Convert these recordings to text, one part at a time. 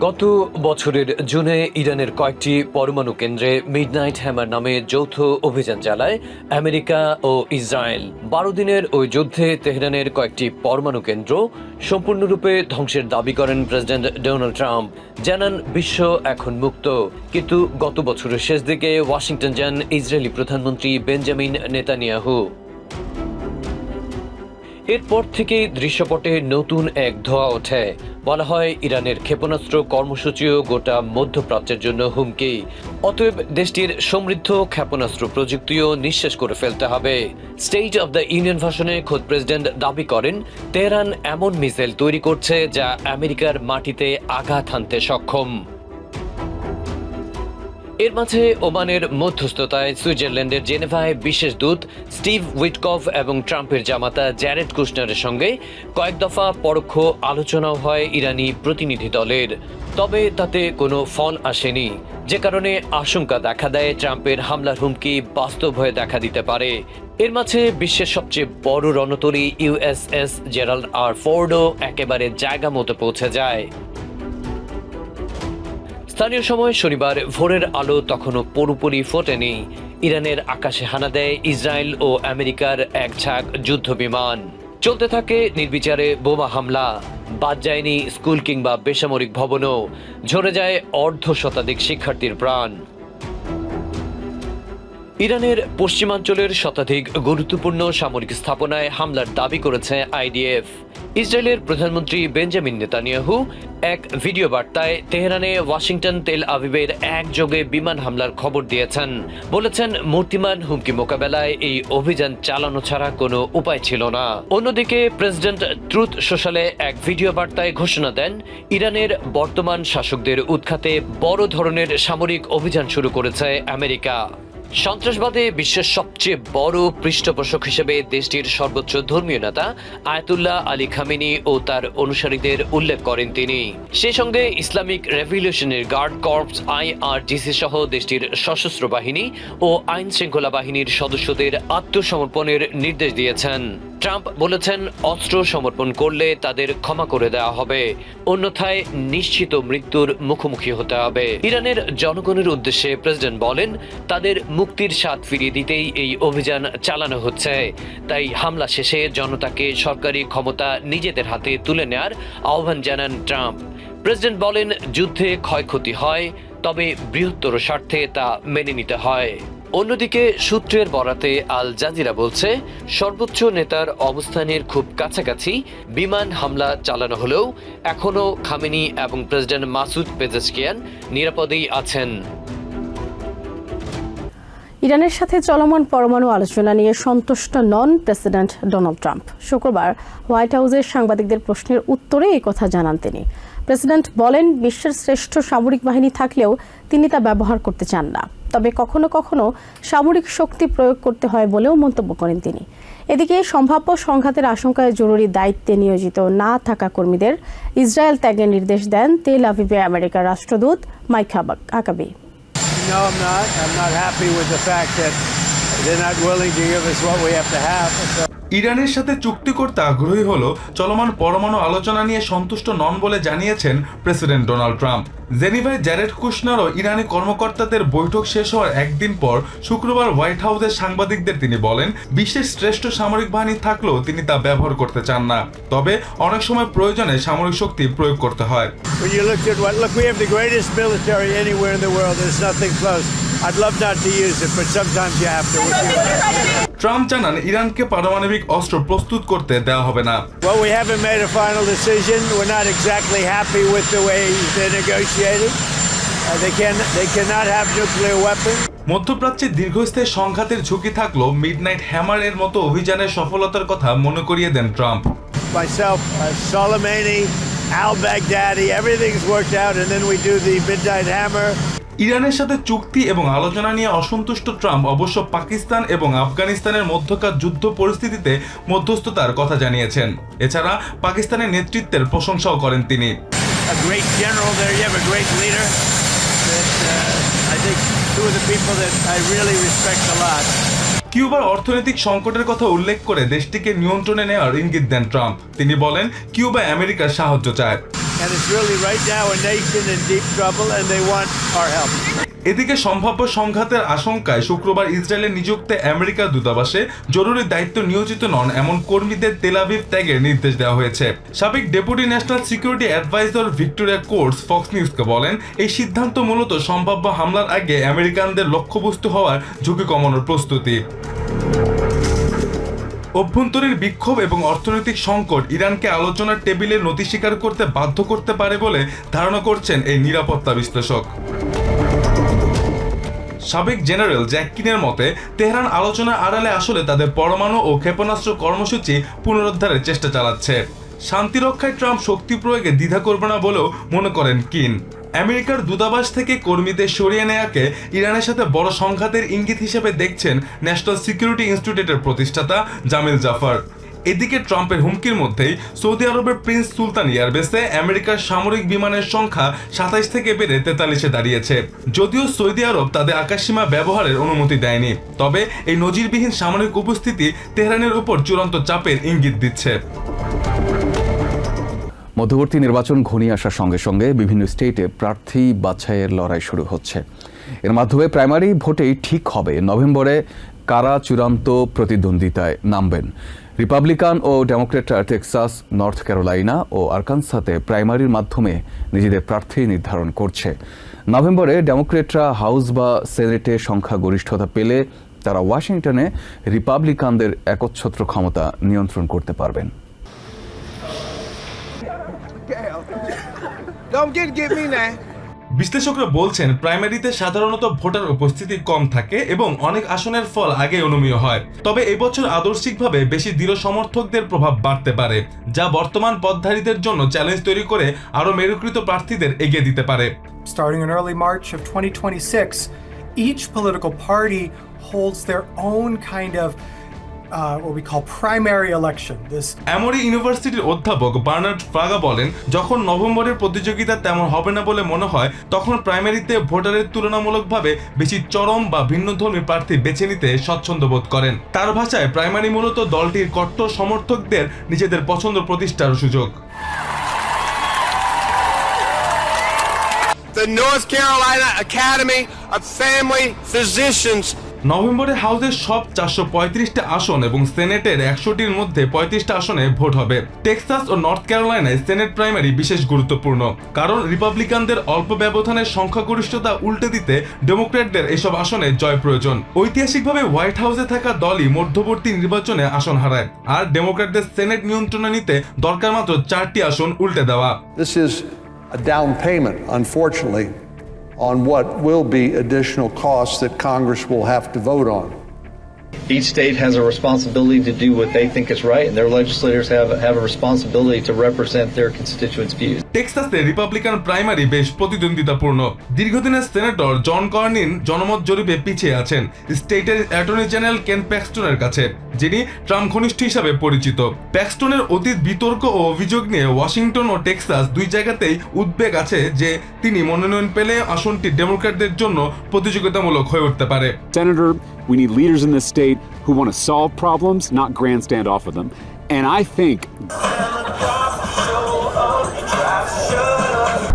গত বছরের জুনে ইরানের কয়েকটি পরমাণু কেন্দ্রে মিডনাইট হ্যামার নামে যৌথ অভিযান চালায় আমেরিকা ও ইসরায়েল। 12 দিনের ওই যুদ্ধে তেহরানের কয়েকটি পরমাণু কেন্দ্র সম্পূর্ণরূপে ধ্বংসের দাবি করেন প্রেসিডেন্ট ডোনাল্ড ট্রাম্প। জানান বিশ্ব এখন মুক্ত। কিন্তু গত বছরের শেষ দিকে ওয়াশিংটন যান ইসরায়েলি প্রধানমন্ত্রী বেঞ্জামিন নেতানিয়াহু। এরপর থেকে দৃশ্যপটে নতুন এক ধোঁয়া ওঠে। বলা হয় ইরানের ক্ষেপণাস্ত্র কর্মসূচিও গোটা মধ্যপ্রাচ্যের জন্য হুমকি। অতএব দেশটির সমৃদ্ধ ক্ষেপণাস্ত্র প্রযুক্তিও নিঃশেষ করে ফেলতে হবে। স্টেট অব দ্য ইউনিয়ন ভাষণে খোদ প্রেসিডেন্ট দাবি করেন তেহরান এমন মিসাইল তৈরি করছে যা আমেরিকার মাটিতে আঘাত হানতে সক্ষম। এর মাঝে ওমানের মধ্যস্থতায় সুইজারল্যান্ডের জেনেভায় বিশেষ দূত স্টিভ উইটকফ এবং ট্রাম্পের জামাতা জ্যারেড কুশনারের সঙ্গে কয়েক দফা পরোক্ষ আলোচনাও হয় ইরানি প্রতিনিধি দলের। তবে তাতে কোনো ফল আসেনি, যে কারণে আশঙ্কা দেখা দেয় ট্রাম্পের হামলার হুমকি বাস্তব হয়ে দেখা দিতে পারে। এর মাঝে বিশ্বের সবচেয়ে বড় রণতরী ইউএসএস জেরাল্ড আর ফোর্ডও একেবারে জায়গা মতো পৌঁছে যায়। স্থানীয় সময় শনিবার ভোরের আলো তখনও পুরোপুরি ফোটেনি। ইরানের আকাশে হানা দেয় ইসরায়েল ও আমেরিকার এক ঝাঁক যুদ্ধ বিমান। চলতে থাকে নির্বিচারে বোমা হামলা। বাদ যায়নি স্কুল কিংবা বেসামরিক ভবনও। ঝরে যায় অর্ধ শতাধিক শিক্ষার্থীর প্রাণ। ইরানের পশ্চিমাঞ্চলের শতাধিক গুরুত্বপূর্ণ সামরিক স্থাপনায় হামলার দাবি করেছে আইডিএফ। ইসরায়েলের প্রধানমন্ত্রী বেঞ্জামিন নেতানিয়াহু এক ভিডিও বার্তায় তেহরানে ওয়াশিংটন তেল আভিবের একযোগে বিমান হামলার খবর দিয়েছেন। বলেছেন মূর্তিমান হুমকি মোকাবেলায় এই অভিযান চালানো ছাড়া কোনো উপায় ছিল না। অন্যদিকে প্রেসিডেন্ট ট্রুথ সোশ্যালে এক ভিডিও বার্তায় ঘোষণা দেন ইরানের বর্তমান শাসকদের উৎখাতে বড় ধরনের সামরিক অভিযান শুরু করেছে আমেরিকা। সন্ত্রাসবাদে বিশ্বের সবচেয়ে বড় পৃষ্ঠপোষক হিসেবে দেশটির সর্বোচ্চ ধর্মীয় নেতা আয়াতুল্লাহ আলী খামেনি ও তার অনুসারীদের উল্লেখ করেন তিনি। সেই সঙ্গে Islamic revolutionary guard corps IRGC সহ দেশটির সশস্ত্র বাহিনী ও আইন শৃঙ্খলা বাহিনীর সদস্যদের আত্মসমর্পণের নির্দেশ দিয়েছেন। ট্রাম্প বলেছেন অস্ত্র সমর্পণ করলে তাদের ক্ষমা করে দেওয়া হবে, অন্যথায় নিশ্চিত মৃত্যুর মুখোমুখি হতে হবে। ইরানের জনগণের উদ্দেশ্যে প্রেসিডেন্ট বলেন তাদের মুক্তির স্বাদ ফিরিয়ে দিতেই এই অভিযান চালানো হচ্ছে। তাই হামলা শেষে জনতাকে সরকারি ক্ষমতা নিজেদের হাতে তুলে নেয়ার আহ্বান জানান ট্রাম্প। প্রেসিডেন্ট বলেন যুদ্ধে ক্ষয়ক্ষতি হয়, তবে বৃহত্তর স্বার্থে তা মেনে নিতে হয়। অন্যদিকে সূত্রের বরাতে আল জাজিরা বলছে সর্বোচ্চ নেতার অবস্থানের খুব কাছাকাছি বিমান হামলা চালানো হলেও এখনও খামেনি এবং প্রেসিডেন্ট মাসুদ পেজেশকিয়ান নিরাপদেই আছেন। ইরানের সাথে চলমান পরমাণু আলোচনা নিয়ে সন্তুষ্ট নন প্রেসিডেন্ট ডোনাল্ড ট্রাম্প। শুক্রবার হোয়াইট হাউসের সাংবাদিকদের প্রশ্নের উত্তরে এই কথা জানান তিনি। প্রেসিডেন্ট বলেন বিশ্বের শ্রেষ্ঠ সামরিক বাহিনী থাকলেও তিনি তা ব্যবহার করতে চান না, তবে কখনো কখনো সামরিক শক্তি প্রয়োগ করতে হয় বলেও মন্তব্য করেন তিনি। এদিকে সম্ভাব্য সংঘাতের আশঙ্কায় জরুরি দায়িত্বে নিয়োজিত না থাকা কর্মীদের ইসরায়েল ত্যাগের নির্দেশ দেন তেল আভিভে আমেরিকার রাষ্ট্রদূত Mike Huckabee. No, I'm not happy with the fact that they're not willing to give us what we have to have. ইরানের সাথে চুক্তি করতে আগ্রহী হলো চলমান পরমাণু আলোচনা নিয়ে সন্তুষ্ট নন বলে জানিয়েছেন প্রেসিডেন্ট ডোনাল্ড ট্রাম্প। জেনিভায় জ্যারেড কুশনার ও ইরানি কর্মকর্তাদের বৈঠক শেষ হওয়ার একদিন পর শুক্রবার হোয়াইট হাউসের সাংবাদিকদের তিনি বলেন বিশ্বের শ্রেষ্ঠ সামরিক বাহিনী থাকলেও তিনি তা ব্যবহার করতে চান না, তবে অনেক সময় প্রয়োজনে সামরিক শক্তি প্রয়োগ করতে হয়। We have the greatest military anywhere in the world. There's nothing close. I'd love not to use it, but sometimes you have to. Trump জানান ইরানকে পারমাণবিক অস্ত্র প্রস্তুত করতে দেওয়া হবে না। Well, we haven't made a final decision. We're not exactly happy with the way they're negotiating. They cannot have nuclear weapons. মধ্যপ্রাচ্যে দীর্ঘস্থায়ী সংঘাতের ঝুঁকি থাকলেও মিডনাইট হ্যামার এর মতো অভিযানের সফলতার কথা মনে করিয়ে দেন Trump. Myself, Soleimani, al-Baghdadi, everything's worked out, and then we do the Midnight Hammer. ইরানের সাথে চুক্তি এবং আলোচনা নিয়ে অসন্তুষ্ট ট্রাম্প অবশ্য পাকিস্তান এবং আফগানিস্তানের মধ্যকার যুদ্ধ পরিস্থিতিতে মধ্যস্থতার কথা জানিয়েছেন। এছাড়া পাকিস্তানের নেতৃত্বের প্রশংসাও করেন তিনি। কিউবার অর্থনৈতিক সংকটের কথা উল্লেখ করে দেশটিকে নিয়ন্ত্রণে নেওয়ার ইঙ্গিত দেন ট্রাম্প। তিনি বলেন কিউবা আমেরিকার সাহায্য চায়। and it's really right now a nation in deep trouble, and they want our help. এদিকে সম্ভাব্য সংঘাতের আশঙ্কায় শুক্রবার ইসরায়েলের নিযুক্ত আমেরিকার দূতাবাসে জরুরি দায়িত্ব নিয়োজিত নন এমন কর্মীদের তেল আভিভ ত্যাগের নির্দেশ দেওয়া হয়েছে। সাবেক deputy national security adviser Victoria Coates Fox নিউজকে বলেন, এই সিদ্ধান্ত মূলত সম্ভাব্য হামলার আগে আমেরিকানদের লক্ষ্যবস্তু হওয়ার ঝুঁকি কমানোর প্রস্তুতি। অভ্যন্তরীণ বিক্ষোভ এবং অর্থনৈতিক সংকট ইরানকে আলোচনার টেবিলে নতি স্বীকার করতে বাধ্য করতে পারে বলে ধারণা করছেন এই নিরাপত্তা বিশ্লেষক। সাবেক জেনারেল জ্যাকিনের মতে, তেহরান আলোচনার আড়ালে আসলে তাদের পরমাণু ও ক্ষেপণাস্ত্র কর্মসূচি পুনরুদ্ধারের চেষ্টা চালাচ্ছে। শান্তি রক্ষায় ট্রাম্প শক্তি প্রয়োগে দ্বিধা করবে না বলেও মনে করেন কিন। আমেরিকার দূতাবাস থেকে কর্মীদের সরিয়ে নেওয়াকে ইরানের সাথে বড় সংঘাতের ইঙ্গিত হিসেবে দেখছেন ন্যাশনাল সিকিউরিটি ইনস্টিটিউটের প্রতিষ্ঠাতা জামিল জাফর। এদিকে ট্রাম্পের হুমকির মধ্যেই সৌদি আরবের প্রিন্স সুলতান এয়ারবেসে আমেরিকার সামরিক বিমানের সংখ্যা 27 থেকে বেড়ে 43-এ দাঁড়িয়েছে। যদিও সৌদি আরব তাদের আকাশসীমা ব্যবহারের অনুমতি দেয়নি, তবে এই নজিরবিহীন সামরিক উপস্থিতি তেহরানের উপর চূড়ান্ত চাপের ইঙ্গিত দিচ্ছে। মধ্যবর্তী নির্বাচন ঘনিয়ে আসার সঙ্গে সঙ্গে বিভিন্ন স্টেটে প্রার্থী বাছাইয়ের লড়াই শুরু হচ্ছে। এর মাধ্যমে প্রাইমারি ভোটেই ঠিক হবে নভেম্বরে কারা চূড়ান্ত প্রতিদ্বন্দ্বিতায় নামবেন। রিপাবলিকান ও ডেমোক্রেটরা টেক্সাস, নর্থ ক্যারোলাইনা ও আরকানসাসে প্রাইমারির মাধ্যমে নিজেদের প্রার্থী নির্ধারণ করছে। নভেম্বরে ডেমোক্রেটরা হাউস বা সেনেটে সংখ্যাগরিষ্ঠতা পেলে তারা ওয়াশিংটনে রিপাবলিকানদের একচ্ছত্র ক্ষমতা নিয়ন্ত্রণ করতে পারবেন। বিশ্লেষকরা বলছেন, প্রাইমারিতে সাধারণত ভোটার উপস্থিতি কম থাকে এবং অনেক আসনের ফল আগে অনুমেয় হয়। তবে এবছর আদর্শিকভাবে বেশি দৃঢ় সমর্থকদের প্রভাব বাড়তে পারে, যা বর্তমান পথধারীদের জন্য চ্যালেঞ্জ তৈরি করে আরও মেরুকৃত প্রার্থীদের এগিয়ে দিতে পারে। Starting in early March of 2026, each political party holds their own kind of what we call primary election. এমরি ইউনিভার্সিটির অধ্যাপক বার্নার্ড ফ্রাগা বলেন, যখন নভেম্বরের প্রতিযোগিতা তেমন হবে না বলে মনে হয়, তখন প্রাইমারিতে ভোটারের তুলনামূলকভাবে বেশি চরম বা ভিন্নধর্মী প্রার্থী বেছে নিতে স্বচ্ছন্দ বোধ করেন। তার ভাষায়, প্রাইমারি মূলত দলটির কট্টর সমর্থকদের নিজেদের পছন্দ প্রতিষ্ঠার সুযোগ। The North Carolina Academy of Family Physicians নভেম্বরে হাউসের সব 435টা আসন এবং সেনেটের 100টির মধ্যে 35টা আসনে ভোট হবে। টেক্সাস ও নর্থ ক্যারোলাইনায় সেনেট প্রাইমারি বিশেষ গুরুত্বপূর্ণ, কারণ রিপাবলিকানদের অল্প ব্যবধানের সংখ্যাগরিষ্ঠতা উল্টে দিতে ডেমোক্র্যাটদের এসব আসনে জয় প্রয়োজন। ঐতিহাসিকভাবে হোয়াইট হাউসে থাকা দলই মধ্যবর্তী নির্বাচনে আসন হারায়, আর ডেমোক্র্যাটদের সেনেট নিয়ন্ত্রণে নিতে দরকার মাত্র 4টি আসন উল্টে দেওয়া। This is a down payment, unfortunately, on what will be additional costs that Congress will have to vote on. Each state has a responsibility to do what they think is right, and their legislators have a responsibility to represent their constituents' views. টেক্সাসে Republican primary বেশ প্রতিদ্বন্দ্বিতাপূর্ণ। দীর্ঘদিনের senator জন কর্নিন জনমত জরিপে পিছিয়ে আছেন স্টেটের attorney general কেন প্যাক্সটনের কাছে, যিনি ট্রাম্প ঘনিষ্ঠ হিসাবে পরিচিত। প্যাক্সটনের অতীত বিতর্ক ও অভিযোগ নিয়ে ওয়াশিংটন ও টেক্সাস দুই জায়গাতেই উদ্বেগ আছে যে তিনি মনোনয়ন পেলে আসনটি ডেমোক্র্যাটদের জন্য প্রতিযোগিতামূলক হয়ে উঠতে পারে। Senator, we need leaders in this state who want to solve problems, not grandstand off of them. And I think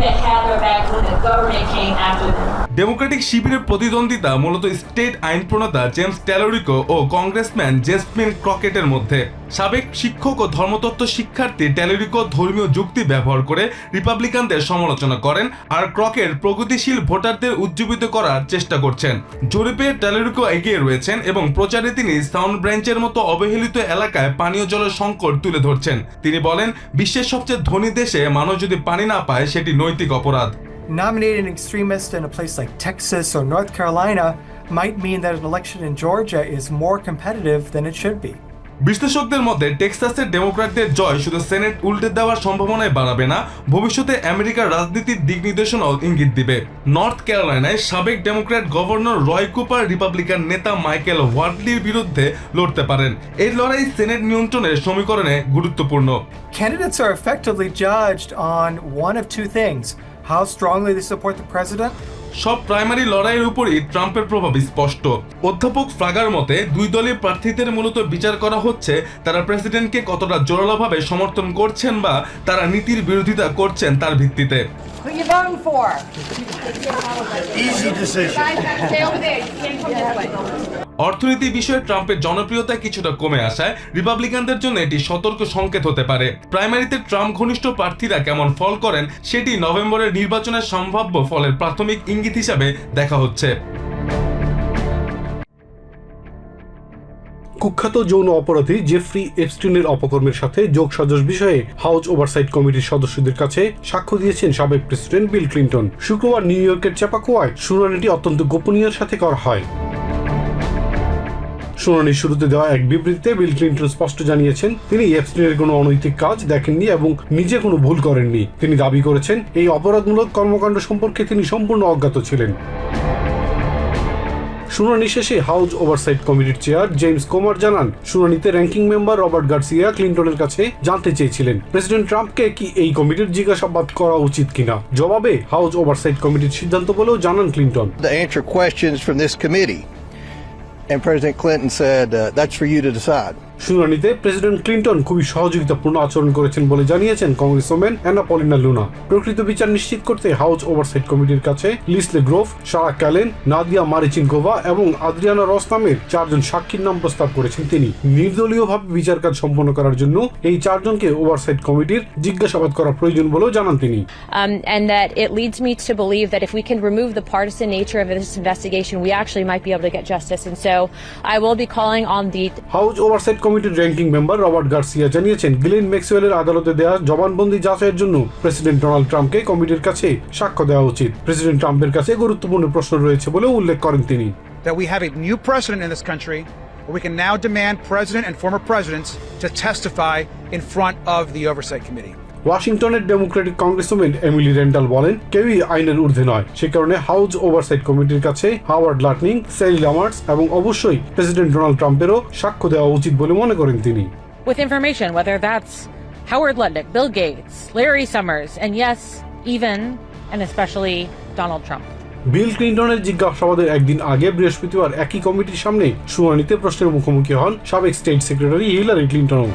that had their back when the government came after them. Democratic শিবিরের প্রতিদ্বন্দ্বিতা মূলত state আইন প্রণেতা James ট্যালোরিকো ও congressman jasmine ক্রকেটের মধ্যে। সাবেক শিক্ষক ও ধর্মতত্ত্ব শিক্ষার্থী ট্যালোরিকো ধর্মীয় যুক্তি ব্যবহার করে রিপাবলিকানদের সমালোচনা করেন, আর ক্রকেট প্রগতিশীল ভোটারদের উজ্জীবিত করার চেষ্টা করছেন। জরিপে ট্যালোরিকো এগিয়ে রয়েছেন এবং প্রচারে তিনি সাউন্ড ব্রাঞ্চের মতো অবহেলিত এলাকায় পানীয় জলের সংকট তুলে ধরছেন। তিনি বলেন, বিশ্বের সবচেয়ে ধনী দেশে মানুষ যদি পানি না পায় সেটি নৈতিক অপরাধ। Nominating an extremist in a place like Texas or North Carolina might mean that an election in Georgia is more competitive than it should be. বিশ্লেষকদের মতে টেক্সাসের ডেমোক্র্যাটদের জয় শুধু সেনেট উল্টে দেওয়ার সম্ভাবনায় বাড়াবে না, ভবিষ্যতে আমেরিকার রাজনীতির দিক নির্দেশনাও ইঙ্গিত দিবে। নর্থ ক্যারোলাইনায় সাবেক ডেমোক্র্যাট গভর্নর রয় কুপার রিপাবলিকান নেতা মাইকেল ওয়ার্ডলির বিরুদ্ধে লড়তে পারেন। এই লড়াই সেনেট নিয়ন্ত্রণের সমীকরণে গুরুত্বপূর্ণ। Candidates are effectively judged on one of two things: how strongly they support the president, সব প্রাইমারি লড়াইয়ের উপরই ট্রাম্পের প্রভাব স্পষ্ট। অধ্যাপক ফ্রাগার মতে দুই দলীয় প্রার্থীদের মূলত বিচার করা হচ্ছে তারা প্রেসিডেন্টকে কতটা জোরালোভাবে সমর্থন করছেন বা তারা নীতির বিরোধিতা করছেন তার ভিত্তিতে। Who you voting for? Easy decision. অর্থনীতি বিষয়ে ট্রাম্পের জনপ্রিয়তা কিছুটা কমে আসায় রিপাবলিকানদের জন্য এটি সতর্ক সংকেত হতে পারে। প্রাইমারিতে ট্রাম্প ঘনিষ্ঠ প্রার্থীরা কেমন ফল করেন সেটি নভেম্বরের নির্বাচনের সম্ভাব্য ফলের প্রাথমিক ইঙ্গিত হিসাবে দেখা হচ্ছে। কুখ্যাত যৌন অপরাধী জেফ্রি এপস্টিনের অপকর্মের সাথে যোগসাজশ বিষয়ে হাউস ওভারসাইট কমিটির সদস্যদের কাছে সাক্ষ্য দিয়েছেন সাবেক প্রেসিডেন্ট বিল ক্লিন্টন। শুক্রবার নিউ ইয়র্কের চাপাকোয়ায় শুনানিটি অত্যন্ত গোপনীয়তার সাথে করা হয়। শুনানির শুরুতে দেওয়া এক বিবৃতিতে বিল ক্লিন্টন স্পষ্ট জানিয়েছেন তিনি এপস্টিনের কোনো অনৈতিক কাজ দেখেননি এবং নিজে কোনো ভুল করেননি। তিনি দাবি করেছেন এই অপরাধমূলক কর্মকাণ্ড সম্পর্কে তিনি সম্পূর্ণ অজ্ঞাত ছিলেন। শুনানি শেষে হাউস ওভারসাইট কমিটির চেয়ার জেমস কোমার জানান শুনানিতে র্যাঙ্কিং মেম্বার রবার্ট গার্সিয়া ক্লিন্টনের কাছে জানতে চেয়েছিলেন প্রেসিডেন্ট ট্রাম্পকে কি এই কমিটির জিজ্ঞাসাবাদ করা উচিত কিনা। জবাবে হাউস ওভারসাইট কমিটির সিদ্ধান্ত বলেও জানান Clinton. To answer questions from this committee, and President Clinton said, "That's for you to decide." শুনানিতে প্রেসিডেন্ট ক্লিন্টন খুবই সহযোগিতাপূর্ণ আচরণ করেছেন বলে জানিয়েছেন কংগ্রেসম্যান অ্যানা পলিনা লুনা। প্রকৃত বিচার নিশ্চিত করতে হাউস ওভারসাইট কমিটির কাছে লিসলে গ্রোভ, সারা ক্যালেন, নাদিয়া মারিচিনকোভা এবং আদ্রিয়ানা রস নামের 4 জন সাক্ষীর নাম প্রস্তাব করেছেন তিনি। নির্দলীয়ভাবে বিচার কাজ সম্পন্ন করার জন্য এই 4 জনকে ওভারসাইট কমিটির জিজ্ঞাসাবাদ করা প্রয়োজন বলেও জানান তিনি। And that it leads me to believe that if we can remove the partisan nature of this investigation, we actually might be able to get justice. And so I will be calling on the house oversight কমিটির ranking member Robert Garcia জানিয়েছেন Glenn ম্যাক্সওয়েলের আদালতে দেওয়া জবানবন্দি যাচাইয়ের জন্য president Donald ট্রাম্পকে কমিটির কাছে সাক্ষ্য দেওয়া উচিত। প্রেসিডেন্ট ট্রাম্পের কাছে গুরুত্বপূর্ণ প্রশ্ন রয়েছে বলে উল্লেখ করেন তিনি। That we have a new precedent in this country where we can now demand president and former presidents to testify in front of the Oversight Committee. ওয়াশিংটনের ডেমোক্রেটিক কংগ্রেসম্যান এমিলি রেন্ডাল বলেন কেউই আইনের ঊর্ধ্বে নয়, সে কারণে হাউস ওভারসাইট কমিটির কাছে Howard লাটনিং, Sally লামার্স এবং অবশ্যই প্রেসিডেন্ট ডোনাল্ড ট্রাম্পেরও সাক্ষ্য দেওয়া উচিত বলে মনে করেন তিনি। with information, whether that's Howard Lutnick, Bill Gates, Larry Summers, and yes, even and especially Donald Trump. বিল ক্লিন্টনের জিজ্ঞাসাবাদের একদিন আগে বৃহস্পতিবার একই কমিটির সামনে শুনানিতে প্রশ্নের মুখোমুখি হন সাবেক স্টেট সেক্রেটারি হিলারি ক্লিন্টনও।